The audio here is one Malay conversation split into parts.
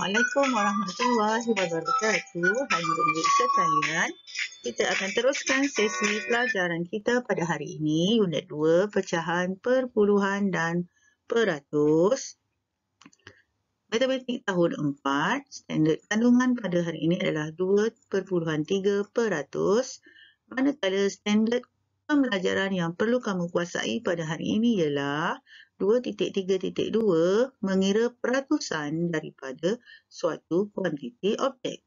Assalamualaikum warahmatullahi wabarakatuh. Hai murid-murid sekalian, kita akan teruskan sesi pelajaran kita pada hari ini, unit 2, pecahan, perpuluhan dan peratus. Matematik tahun 4, standard kandungan pada hari ini adalah 2.3%. Manakala standard pembelajaran yang perlu kamu kuasai pada hari ini ialah 2.3.2 mengira peratusan daripada suatu kuantiti objek.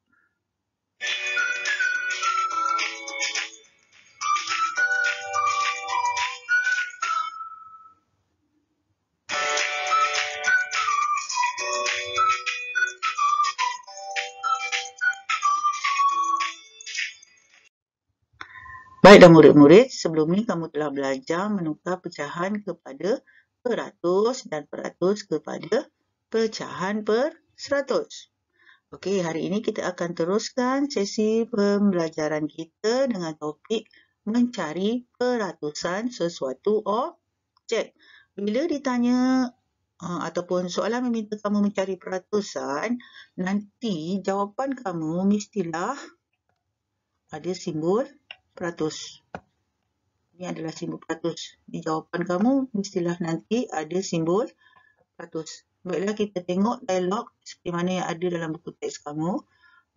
Baiklah murid-murid, sebelum ni kamu telah belajar menukar pecahan kepada peratus dan peratus kepada pecahan per 100. Okey, hari ini kita akan teruskan sesi pembelajaran kita dengan topik mencari peratusan sesuatu objek. Bila ditanya ataupun soalan meminta kamu mencari peratusan, nanti jawapan kamu mestilah ada simbol peratus. Ini adalah simbol peratus. Di jawapan kamu mestilah nanti ada simbol peratus. Baiklah, kita tengok dialog seperti mana yang ada dalam buku teks kamu.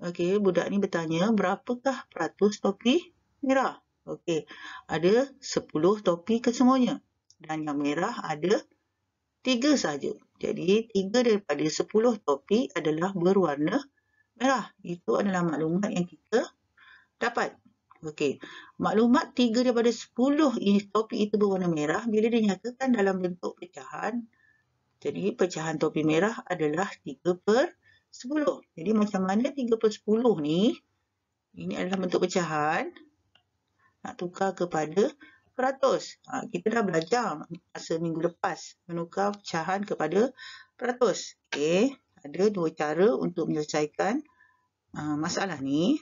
Okey, budak ni bertanya, berapakah peratus topi merah? Okey, ada 10 topi kesemuanya. Dan yang merah ada 3 saja. Jadi, 3 daripada 10 topi adalah berwarna merah. Itu adalah maklumat yang kita dapat. Okey, maklumat 3 daripada 10 topi itu berwarna merah bila dinyatakan dalam bentuk pecahan. Jadi, pecahan topi merah adalah 3/10. Jadi, macam mana 3/10 ni? Ini adalah bentuk pecahan. Nak tukar kepada peratus. Kita dah belajar masa minggu lepas menukar pecahan kepada peratus. Okey, ada 2 cara untuk menyelesaikan masalah ni.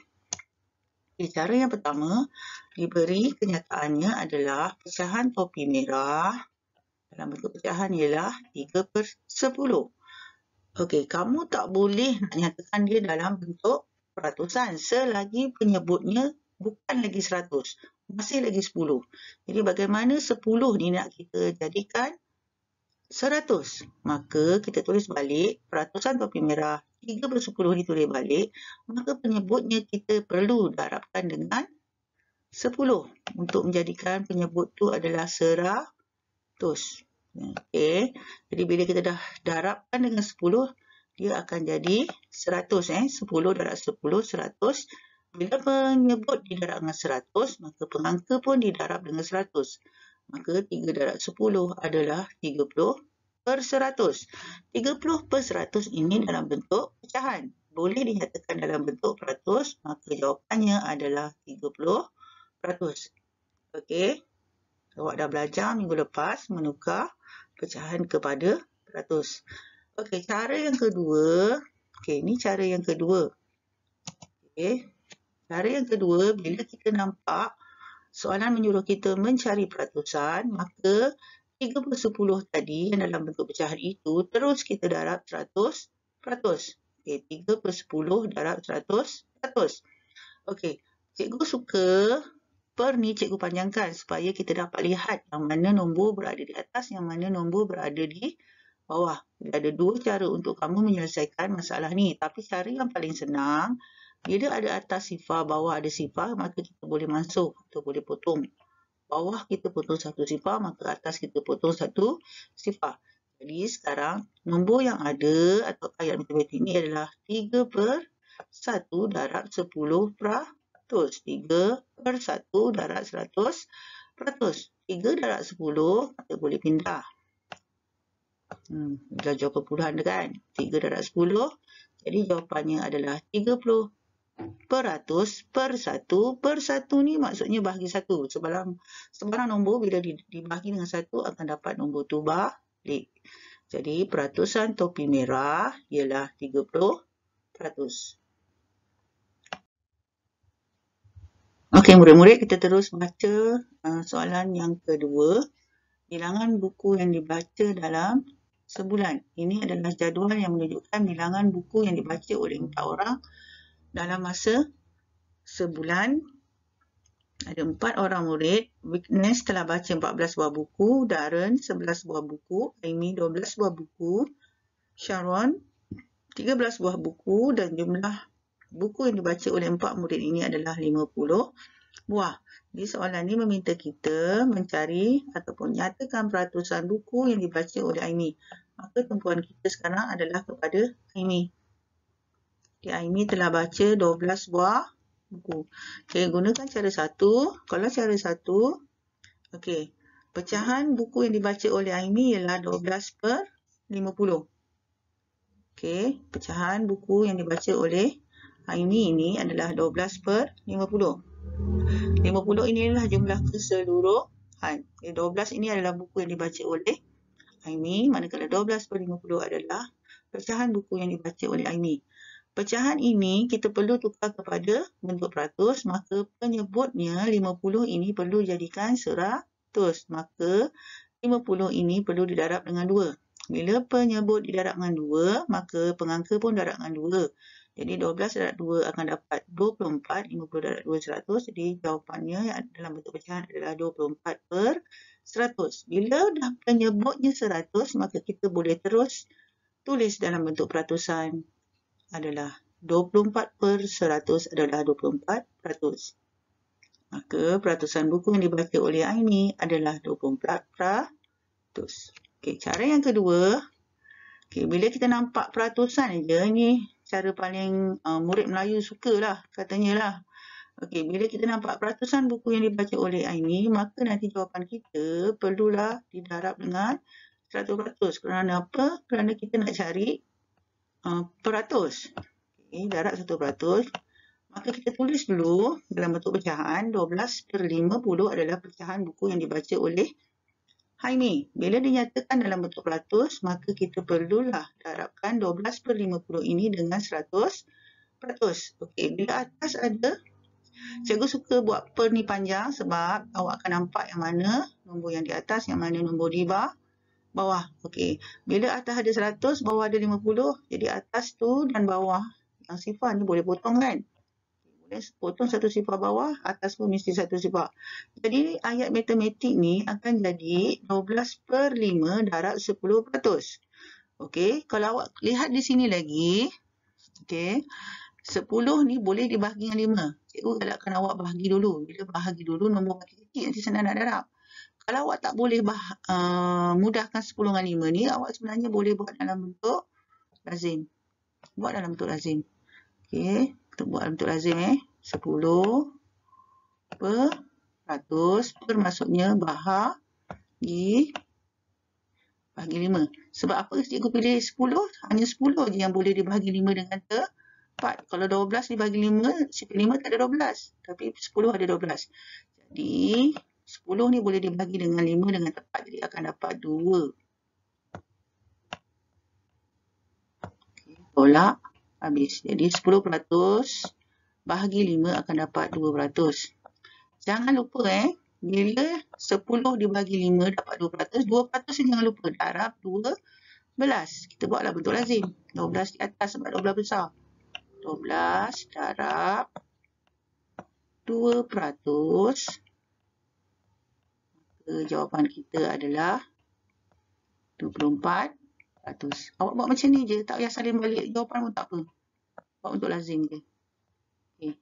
Cara yang pertama, diberi kenyataannya adalah pecahan topi merah dalam bentuk pecahan ialah 3/10. Okey, kamu tak boleh nak nyatakan dia dalam bentuk peratusan selagi penyebutnya bukan lagi 100, masih lagi 10. Jadi bagaimana 10 ni nak kita jadikan 100? Maka kita tulis balik peratusan topi merah 3/10 ditulis balik, maka penyebutnya kita perlu darabkan dengan 10 untuk menjadikan penyebut tu adalah 100. Okey, jadi bila kita dah darabkan dengan 10, dia akan jadi 100. 10 darab 10, 100. Bila penyebut didarab dengan 100, maka pengangka pun didarab dengan 100. Maka 3 darab 10 adalah 30/100. 30/100 ini dalam bentuk pecahan. Boleh dinyatakan dalam bentuk peratus, maka jawapannya adalah 30%. Okey, awak dah belajar minggu lepas menukar pecahan kepada peratus. Okey, cara yang kedua. Okey, ini cara yang kedua. Okey, cara yang kedua, bila kita nampak soalan menyuruh kita mencari peratusan, maka 3/10 tadi yang dalam bentuk pecahan itu terus kita darab 100%. Okey, 3/10 darab 100%. Okey, cikgu suka per ni cikgu panjangkan supaya kita dapat lihat yang mana nombor berada di atas, yang mana nombor berada di bawah. Ada 2 cara untuk kamu menyelesaikan masalah ni. Tapi cara yang paling senang, bila ada atas sifar, bawah ada sifar, maka kita boleh masuk atau boleh potong. Bawah kita potong 1 sifar, maka atas kita potong 1 sifar. Jadi sekarang nombor yang ada atau ayat matematik ini adalah 3/1 darab 10%. 3/1 darab 100%. 3 darab 10, kita boleh pindah. Dah jawab perpuluhan kan? 3 darab 10. Jadi jawapannya adalah 30% per 1/1 ni maksudnya bahagi 1. Sebarang nombor bila dibahagi dengan 1 akan dapat nombor tu balik. Jadi peratusan topi merah ialah 30%. Okey murid-murid, kita terus baca soalan yang kedua. Bilangan buku yang dibaca dalam sebulan. Ini adalah jadual yang menunjukkan bilangan buku yang dibaca oleh 4 orang dalam masa sebulan. Ada 4 orang murid. Witness telah baca 14 buah buku, Darren 11 buah buku, Amy 12 buah buku, Sharon 13 buah buku dan jumlah buku yang dibaca oleh 4 murid ini adalah 50 buah. Jadi soalan ni meminta kita mencari ataupun nyatakan peratusan buku yang dibaca oleh Amy. Maka tumpuan kita sekarang adalah kepada Amy. Amy telah baca 12 buah buku. Okey, gunakan cara satu. Kalau cara satu, okey, pecahan buku yang dibaca oleh Amy ialah 12 per 50. Okey, pecahan buku yang dibaca oleh Amy ini adalah 12 per 50. 50 ini adalah jumlah keseluruhan. 12 ini adalah buku yang dibaca oleh Amy, manakala 12 per 50 adalah pecahan buku yang dibaca oleh Amy. Pecahan ini kita perlu tukar kepada bentuk peratus, maka penyebutnya 50 ini perlu jadikan 100. Maka 50 ini perlu didarab dengan 2. Bila penyebut didarab dengan 2, maka pengangka pun darab dengan 2. Jadi 12 darab 2 akan dapat 24, 50 darab 2, 100. Jadi jawapannya dalam bentuk pecahan adalah 24 per 100. Bila dah penyebutnya 100, maka kita boleh terus tulis dalam bentuk peratusan. Adalah 24 per 100 adalah 24%. Maka peratusan buku yang dibaca oleh Amy adalah 24%. Okey, cara yang kedua, okey, bila kita nampak peratusan aja, ni cara paling murid Melayu sukalah, katanya lah. Okey, bila kita nampak peratusan buku yang dibaca oleh Amy, maka nanti jawapan kita perlulah didarab dengan 100%. Kerana apa? Kerana kita nak cari peratus. Okay, darab 100%. Maka kita tulis dulu dalam bentuk pecahan 12 per 50 adalah pecahan buku yang dibaca oleh Amy. Bila dinyatakan dalam bentuk peratus, maka kita perlulah darabkan 12 per 50 ini dengan 100%. Okey, bila atas ada, cikgu suka buat per ni panjang sebab awak akan nampak yang mana nombor yang di atas, yang mana nombor di bawah. Okey, bila atas ada 100, bawah ada 50, jadi atas tu dan bawah yang sifar ni boleh potong kan? Boleh potong satu sifar bawah, atas pun mesti satu sifar. Jadi ayat matematik ni akan jadi 12 per 5 darab 10%. Okey, kalau awak lihat di sini lagi, okey, 10 ni boleh dibahagi dengan 5. Cikgu galakkan awak bahagi dulu. Bila bahagi dulu, nombor makin kecil, nanti senang nak darab. Kalau awak tak boleh mudahkan 10 dengan 5 ni, awak sebenarnya boleh buat dalam bentuk lazim. Buat dalam bentuk lazim. Okey, kita buat dalam bentuk lazim 10 per 100 per maksudnya bahagi 5. Sebab apa cikgu pilih 10? Hanya 10 je yang boleh dibahagi 5 dengan tepat. Kalau 12 dibahagi 5, sifar 5 tak ada 12. Tapi 10 ada 12. Jadi 10 ni boleh dibagi dengan 5 dengan tepat. Jadi akan dapat 2. Okay, tolak. Habis. Jadi 10% bahagi 5 akan dapat 2%. Jangan lupa bila 10 dibagi 5 dapat 2%. 2% jangan lupa. Darab 12. Kita buatlah bentuk lazim. 12 di atas sebab 12 besar. 12 darab 2%. Jawapan kita adalah 24%. Awak buat macam ni je, tak payah salin balik jawapan pun tak apa. Buat untuk lazim je. Okay.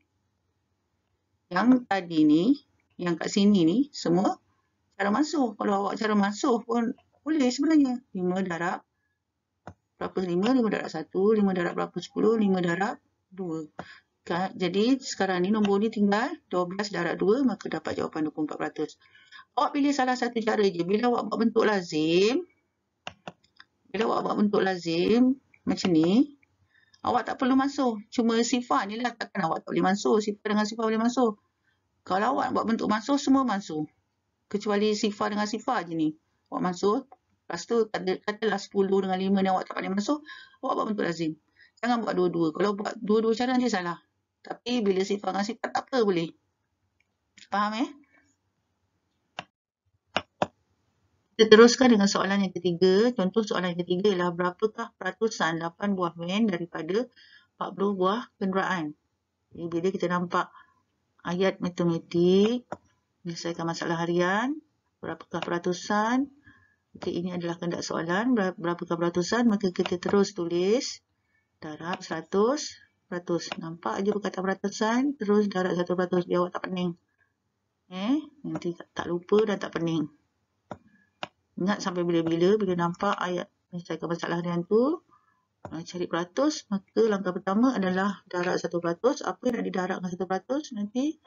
Yang tadi ni, yang kat sini ni, semua cara masuk. Kalau awak cara masuk pun boleh sebenarnya. 5 darab berapa 5? 5 darab 1, 5 darab berapa 10, 5 darab 2. Jadi sekarang ni nombor ni tinggal 12 darab 2, maka dapat jawapan 24%. Awak pilih salah satu cara je. Bila awak buat bentuk lazim, macam ni, awak tak perlu masuk. Cuma sifar ni lah takkan awak tak boleh masuk. Sifar dengan sifar boleh masuk. Kalau awak buat bentuk masuk, semua masuk. Kecuali sifar dengan sifar je ni. Awak masuk. Lepas tu, katalah 10 dengan 5 ni awak tak boleh masuk. Awak buat bentuk lazim. Jangan buat dua-dua. Kalau buat dua-dua cara nanti salah. Tapi bila sifar dengan sifar tak apa boleh. Faham Kita Kita teruskan dengan soalan yang ketiga. Contoh soalan yang ketiga ialah berapakah peratusan 8 buah van daripada 40 buah kenderaan. Jadi bila kita nampak ayat matematik, menyelesaikan masalah harian, berapakah peratusan, okay, ini adalah kehendak soalan, berapakah peratusan, maka kita terus tulis darab 100%. Nampak je perkataan peratusan, terus darab 100%, biar awak tak pening. Nanti tak lupa dan tak pening. Ingat sampai bila-bila, bila nampak ayat menyelesaikan masalah harian tu, cari peratus, maka langkah pertama adalah darab 1%. Apa yang nak didarabkan 1%? Nanti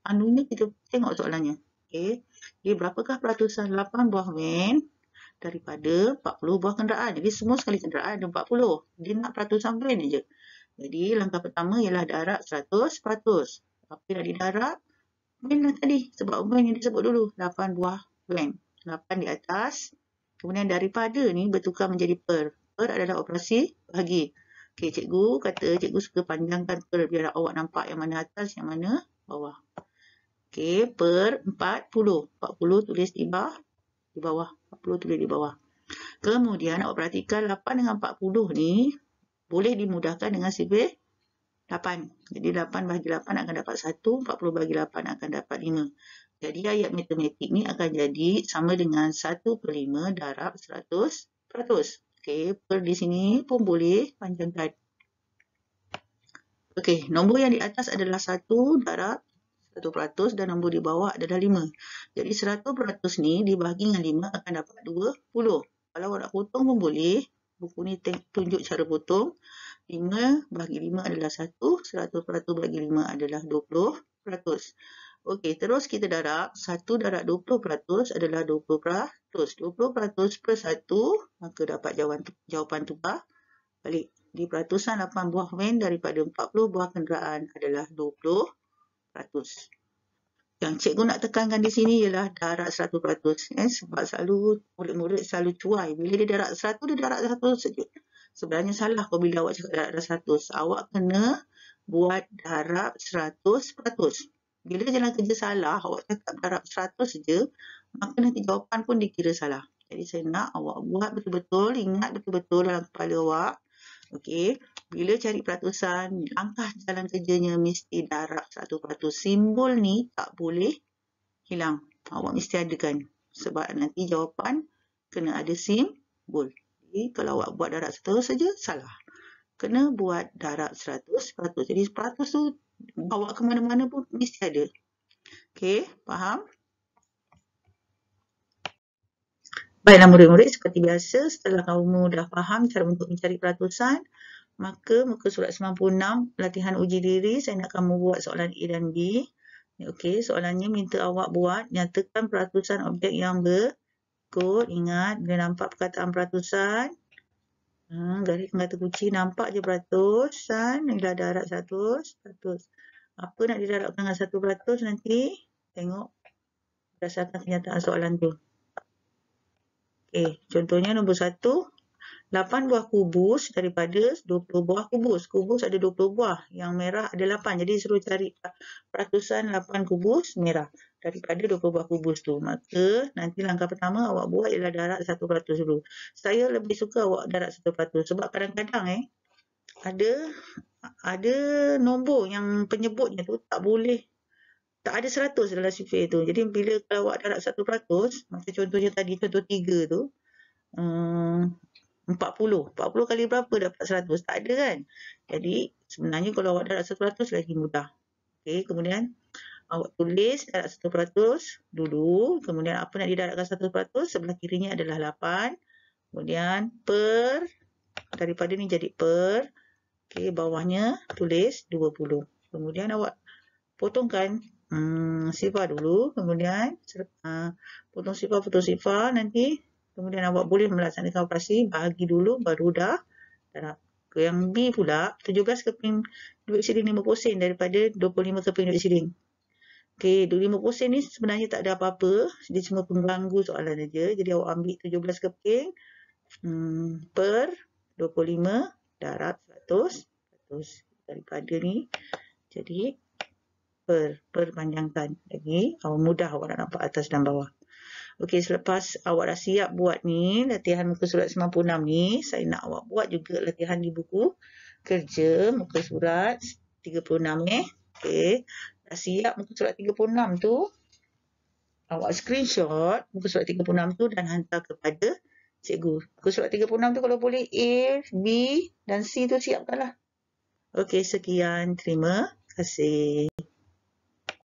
anunya kita tengok soalannya. Okay. Jadi berapakah peratusan 8 buah van daripada 40 buah kenderaan? Jadi semua sekali kenderaan ada 40. Dia nak peratusan van je. Jadi langkah pertama ialah darab 100%. Apa yang nak didarab? Van lah tadi. Sebab van yang disebut dulu. 8 buah van. 8 di atas. Kemudian daripada ni bertukar menjadi per. Per adalah operasi bahagi. Okey, cikgu kata cikgu suka panjangkan per biar awak nampak yang mana atas, yang mana bawah. Okey, per 40. 40 tulis di bawah. 40 tulis di bawah. Kemudian awak perhatikan 8 dengan 40 ni boleh dimudahkan dengan sifar 8. Jadi 8 bahagi 8 akan dapat 1. 40 bahagi 8 akan dapat 5. Jadi ayat matematik ni akan jadi sama dengan 1/5 darab 100%. Okey, per di sini pun boleh panjangkan. Okey, nombor yang di atas adalah 1 darab 100% dan nombor di bawah adalah 5. Jadi 100% ni dibahagi dengan 5 akan dapat 20. Kalau awak nak potong pun boleh. Buku ni tunjuk cara potong. 5 bahagi 5 adalah 1. 100% bahagi 5 adalah 20%. Okey, terus kita darab. 1 darab 20% adalah 20%. 20% per 1, maka dapat jawapan tukar balik. Di peratusan 8 buah van daripada 40 buah kenderaan adalah 20%. Yang cikgu nak tekankan di sini ialah darab 100%. Sebab selalu murid-murid selalu cuai. Bila dia darab 100, dia darab 100 saja. Sebenarnya salah apabila awak cakap darab 100. Awak kena buat darab 100%. Bila jalan kerja salah, awak cakap darab 100 saja, maka nanti jawapan pun dikira salah. Jadi saya nak awak buat betul-betul, ingat betul-betul dalam kepala awak. Okey, bila cari peratusan, langkah jalan kerjanya mesti darab 1%. Simbol ni tak boleh hilang. Awak mesti adakan. Sebab nanti jawapan kena ada simbol. Jadi kalau awak buat darab 100 saja, salah. Kena buat darab 100%. Jadi 100 tu bawa ke mana-mana pun mesti ada. Okey, faham? Baiklah murid-murid, seperti biasa, setelah kamu dah faham cara untuk mencari peratusan, maka muka surat 96, latihan uji diri, saya nak kamu buat soalan A dan B. Okey, soalannya minta awak buat, nyatakan peratusan objek yang berikut. Ingat, bila nampak perkataan peratusan, garis kata kunci, nampak je peratusan, inilah darab 100%. Apa nak didarabkan dengan 1% nanti? Tengok berdasarkan kenyataan soalan tu. Okey, contohnya nombor 1, 8 buah kubus daripada 20 buah kubus. Kubus ada 20 buah, yang merah ada 8. Jadi suruh cari peratusan 8 kubus merah daripada 20 buah kubus tu. Maka nanti langkah pertama awak buat ialah darab 1% dulu. Saya lebih suka awak darab 1% sebab kadang-kadang ada nombor yang penyebutnya tu tak ada 100 dalam sifar tu. Jadi bila kalau awak darab 1%, macam contohnya tadi, contoh 3 tu, 40 kali berapa dapat 100? Tak ada kan? Jadi sebenarnya kalau awak darab 1% lagi mudah. Okey, kemudian awak tulis darab 1% dulu. Kemudian apa nak didarabkan 1%? Sebelah kirinya adalah 8. Kemudian per, daripada ni jadi per. Okey, bawahnya tulis 20. Kemudian awak potongkan sifar dulu. Kemudian potong sifar nanti. Kemudian awak boleh melaksanakan operasi bahagi dulu baru dah darab. Yang B pula, 17 keping duit siling 50 sen daripada 25 keping duit siling. Okey, 25 sen ni sebenarnya tak ada apa-apa. Dia cuma pengganggu soalan saja. Jadi awak ambil 17 keping per 25 darab 100% daripada ni. Jadi perpanjangkan lagi. Mudah awak nak nampak atas dan bawah. Okey, selepas awak dah siap buat ni, latihan muka surat 96 ni, saya nak awak buat juga latihan di buku kerja muka surat 36 ni. Okey, dah siap muka surat 36 tu, awak screenshot muka surat 36 tu dan hantar kepada cikgu. Muka surat 36 tu kalau boleh A, B dan C tu siapkanlah. Okey, sekian. Terima kasih.